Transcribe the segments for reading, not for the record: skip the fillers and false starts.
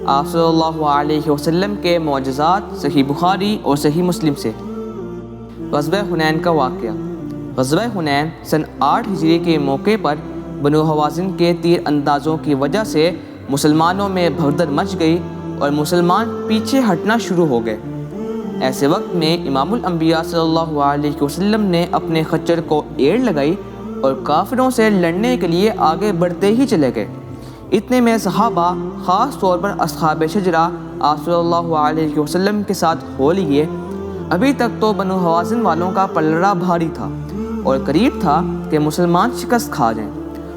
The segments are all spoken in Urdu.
آپ صلی اللہ علیہ وسلم کے معجزات صحیح بخاری اور صحیح مسلم سے۔ غزوہ حنین کا واقعہ۔ غزوہ حنین سن 8 ہجری کے موقع پر بنو حوازن کے تیر اندازوں کی وجہ سے مسلمانوں میں بھگدڑ مچ گئی اور مسلمان پیچھے ہٹنا شروع ہو گئے۔ ایسے وقت میں امام الانبیاء صلی اللہ علیہ وسلم نے اپنے خچر کو ایڑ لگائی اور کافروں سے لڑنے کے لیے آگے بڑھتے ہی چلے گئے۔ اتنے میں صحابہ، خاص طور پر اصحاب شجرہ، آپ صلی اللہ علیہ وسلم کے ساتھ ہو لیے۔ ابھی تک تو بنو حوازن والوں کا پلڑا بھاری تھا اور قریب تھا کہ مسلمان شکست کھا جائیں۔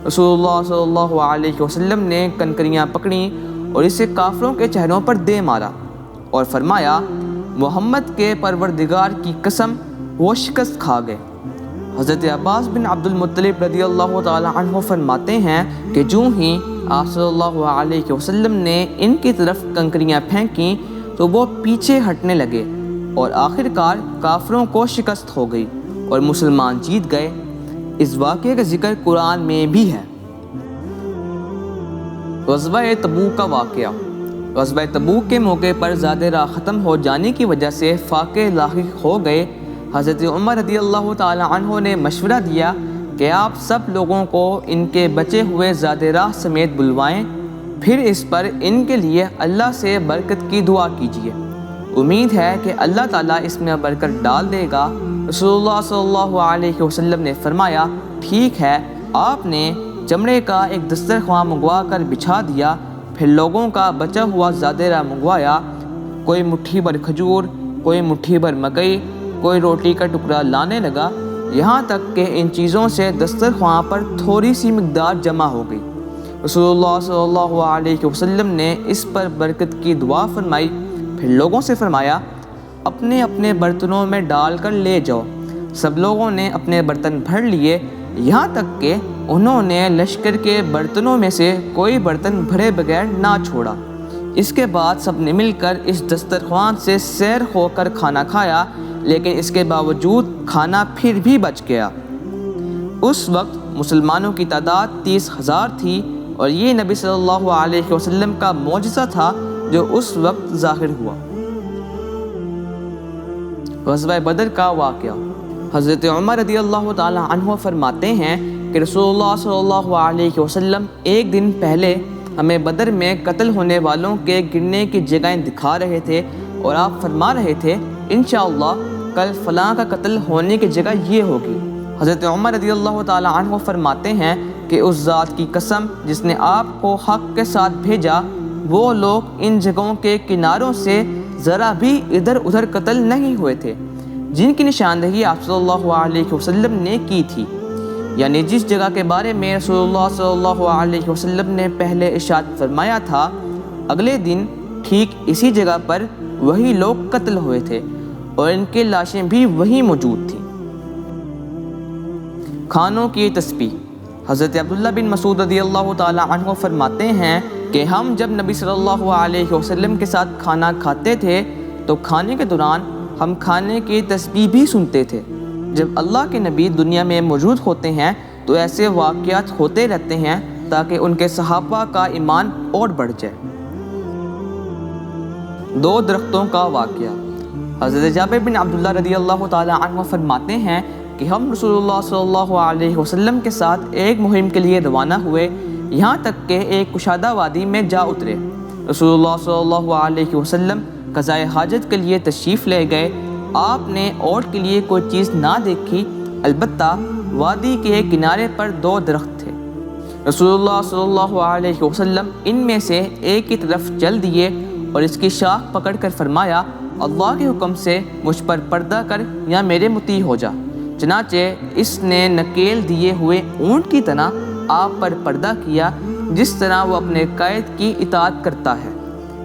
رسول اللہ صلی اللہ علیہ وسلم نے کنکریاں پکڑیں اور اسے کافروں کے چہروں پر دے مارا اور فرمایا، محمد کے پروردگار کی قسم، وہ شکست کھا گئے۔ حضرت عباس بن عبد المطلب رضی اللہ تعالی عنہ فرماتے ہیں کہ جو ہی آپ صلی اللہ علیہ وسلم نے ان کی طرف کنکریاں پھینکیں تو وہ پیچھے ہٹنے لگے اور آخر کار کافروں کو شکست ہو گئی اور مسلمان جیت گئے۔ اس واقعے کا ذکر قرآن میں بھی ہے۔ غزوہ تبوک کا واقعہ۔ غزوہ تبوک کے موقع پر زیادہ راہ ختم ہو جانے کی وجہ سے فاقے لاحق ہو گئے۔ حضرت عمر رضی اللہ تعالی عنہ نے مشورہ دیا کہ آپ سب لوگوں کو ان کے بچے ہوئے زیادہ راہ سمیت بلوائیں، پھر اس پر ان کے لیے اللہ سے برکت کی دعا کیجیے، امید ہے کہ اللہ تعالیٰ اس میں برکت ڈال دے گا۔ رسول اللہ صلی اللہ علیہ وسلم نے فرمایا، ٹھیک ہے۔ آپ نے چمڑے کا ایک دسترخوان منگوا کر بچھا دیا، پھر لوگوں کا بچا ہوا زیادہ راہ منگوایا، کوئی مٹھی بھر کھجور، کوئی مٹھی بھر مکئی، کوئی روٹی کا ٹکڑا لانے لگا، یہاں تک کہ ان چیزوں سے دسترخوان پر تھوڑی سی مقدار جمع ہو گئی۔ رسول اللہ صلی اللہ علیہ وسلم نے اس پر برکت کی دعا فرمائی، پھر لوگوں سے فرمایا، اپنے اپنے برتنوں میں ڈال کر لے جاؤ۔ سب لوگوں نے اپنے برتن بھر لیے، یہاں تک کہ انہوں نے لشکر کے برتنوں میں سے کوئی برتن بھرے بغیر نہ چھوڑا۔ اس کے بعد سب نے مل کر اس دسترخوان سے سیر ہو کر کھانا کھایا، لیکن اس کے باوجود کھانا پھر بھی بچ گیا۔ اس وقت مسلمانوں کی تعداد 30,000 تھی اور یہ نبی صلی اللہ علیہ وسلم کا معجزہ تھا جو اس وقت ظاہر ہوا۔ غزوہ بدر کا واقعہ۔ حضرت عمر رضی اللہ تعالی عنہ فرماتے ہیں کہ رسول اللہ صلی اللہ علیہ وسلم ایک دن پہلے ہمیں بدر میں قتل ہونے والوں کے گرنے کی جگہیں دکھا رہے تھے اور آپ فرما رہے تھے، انشاءاللہ کل فلاں کا قتل ہونے کی جگہ یہ ہوگی۔ حضرت عمر رضی اللہ تعالی عنہ فرماتے ہیں کہ اس ذات کی قسم جس نے آپ کو حق کے ساتھ بھیجا، وہ لوگ ان جگہوں کے کناروں سے ذرا بھی ادھر ادھر قتل نہیں ہوئے تھے جن کی نشاندہی آپ صلی اللہ علیہ وسلم نے کی تھی، یعنی جس جگہ کے بارے میں رسول اللہ صلی اللہ علیہ وسلم نے پہلے ارشاد فرمایا تھا، اگلے دن ٹھیک اسی جگہ پر وہی لوگ قتل ہوئے تھے اور ان کی لاشیں بھی وہیں موجود تھیں۔ کھانوں کی تسبیح۔ حضرت عبداللہ بن مسعود رضی اللہ تعالی عنہ فرماتے ہیں کہ ہم جب نبی صلی اللہ علیہ وسلم کے ساتھ کھانا کھاتے تھے تو کھانے کے دوران ہم کھانے کی تسبیح بھی سنتے تھے۔ جب اللہ کے نبی دنیا میں موجود ہوتے ہیں تو ایسے واقعات ہوتے رہتے ہیں تاکہ ان کے صحابہ کا ایمان اور بڑھ جائے۔ 2 درختوں کا واقعہ۔ حضرت جابر بن عبداللہ رضی اللہ تعالی عنہ فرماتے ہیں کہ ہم رسول اللہ صلی اللہ علیہ وسلم کے ساتھ ایک مہم کے لیے روانہ ہوئے، یہاں تک کہ ایک کشادہ وادی میں جا اترے۔ رسول اللہ صلی اللہ علیہ وسلم قضائے حاجت کے لیے تشریف لے گئے۔ آپ نے اور کے لیے کوئی چیز نہ دیکھی، البتہ وادی کے کنارے پر 2 درخت تھے۔ رسول اللہ صلی اللہ علیہ وسلم ان میں سے ایک کی طرف چل دیے اور اس کی شاخ پکڑ کر فرمایا، اللہ کے حکم سے مجھ پر پردہ کر یا میرے مطیع ہو جا۔ چنانچہ اس نے نکیل دیے ہوئے اونٹ کی طرح آپ پر پردہ کیا، جس طرح وہ اپنے قائد کی اطاعت کرتا ہے۔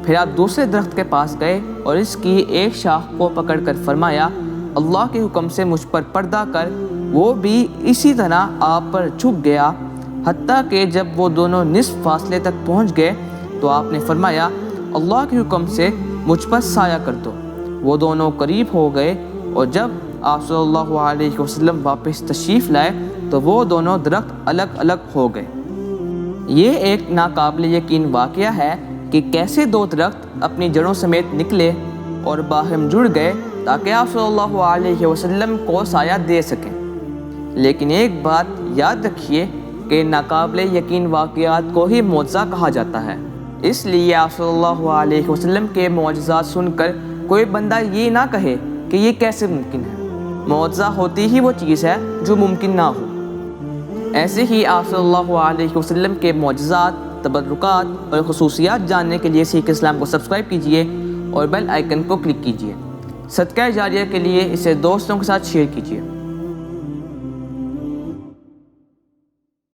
پھر آپ دوسرے درخت کے پاس گئے اور اس کی ایک شاخ کو پکڑ کر فرمایا، اللہ کے حکم سے مجھ پر پردہ کر۔ وہ بھی اسی طرح آپ پر جھک گیا، حتیٰ کہ جب وہ دونوں نصف فاصلے تک پہنچ گئے تو آپ نے فرمایا، اللہ کے حکم سے مجھ پر سایہ کر دو۔ وہ دونوں قریب ہو گئے اور جب آپ صلی اللہ علیہ وسلم واپس تشریف لائے تو وہ دونوں درخت الگ الگ ہو گئے۔ یہ ایک ناقابل یقین واقعہ ہے کہ کیسے دو درخت اپنی جڑوں سمیت نکلے اور باہم جڑ گئے تاکہ آپ صلی اللہ علیہ وسلم کو سایہ دے سکیں۔ لیکن ایک بات یاد رکھیے کہ ناقابل یقین واقعات کو ہی معجزہ کہا جاتا ہے، اس لیے آپ صلی اللہ علیہ وسلم کے معجزات سن کر کوئی بندہ یہ نہ کہے کہ یہ کیسے ممکن ہے۔ معجزہ ہوتی ہی وہ چیز ہے جو ممکن نہ ہو۔ ایسے ہی آپ صلی اللہ علیہ وسلم کے معجزات، تبرکات اور خصوصیات جاننے کے لیے سیکھ اسلام کو سبسکرائب کیجیے اور بیل آئیکن کو کلک کیجیے۔ صدقہ جاریہ کے لیے اسے دوستوں کے ساتھ شیئر کیجیے۔